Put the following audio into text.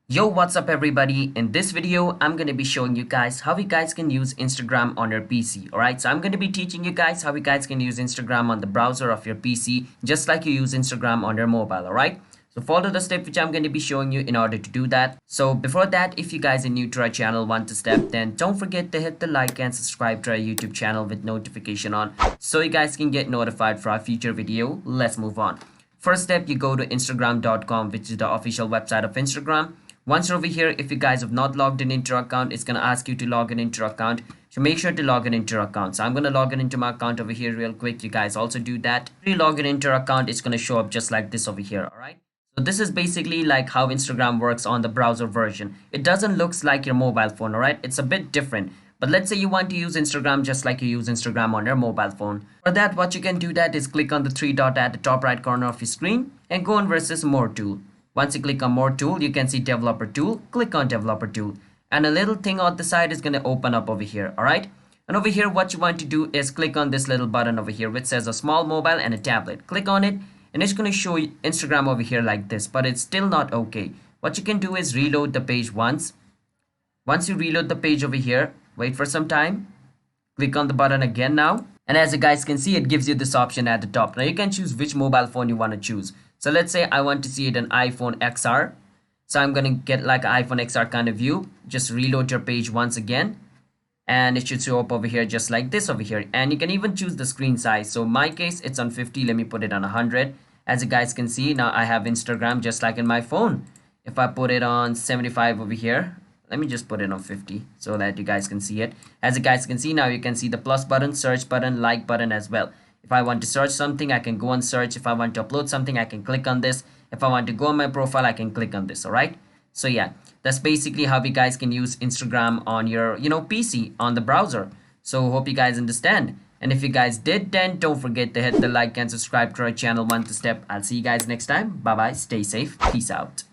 Yo, what's up everybody? In this video, I'm going to be showing you guys how you guys can use Instagram on your PC. Alright, so I'm going to be teaching you guys how you guys can use Instagram on the browser of your PC, just like you use Instagram on your mobile. Alright, so follow the step which I'm going to be showing you in order to do that. So before that, if you guys are new to our channel, want to step, then don't forget to hit the like and subscribe to our YouTube channel with notification on, so you guys can get notified for our future video. Let's move on. First step, you go to instagram.com, which is the official website of Instagram. Once you're over here, if you guys have not logged in into your account, it's going to ask you to log in into your account. So make sure to log in into your account. So I'm going to log in into my account over here real quick. You guys also do that. When you log in into your account, it's going to show up just like this over here. All right. So this is basically like how Instagram works on the browser version. It doesn't look like your mobile phone. All right. It's a bit different. But let's say you want to use Instagram just like you use Instagram on your mobile phone. For that, what you can do that is click on the three dot at the top right corner of your screen and go on versus more tool. Once you click on more tool, you can see developer tool. Click on developer tool and a little thing on the side is going to open up over here. All right. And over here, what you want to do is click on this little button over here, which says a small mobile and a tablet. Click on it and it's going to show you Instagram over here like this, but it's still not okay. What you can do is reload the page once. Once you reload the page over here, wait for some time. Click on the button again now. And as you guys can see, it gives you this option at the top. Now you can choose which mobile phone you want to choose. So let's say I want to see it in iPhone XR. So I'm going to get like an iPhone XR kind of view. Just reload your page once again. And it should show up over here just like this over here. And you can even choose the screen size. So in my case, it's on 50. Let me put it on 100. As you guys can see, now I have Instagram just like in my phone. If I put it on 75 over here, let me just put it on 50 so that you guys can see it. As you guys can see, now you can see the plus button, search button, like button as well. If I want to search something, I can go and search. If I want to upload something, I can click on this. If I want to go on my profile, I can click on this. All right. So yeah, that's basically how you guys can use Instagram on your, PC on the browser. So hope you guys understand. And if you guys did, then don't forget to hit the like and subscribe to our channel one to step. I'll see you guys next time. Bye bye. Stay safe. Peace out.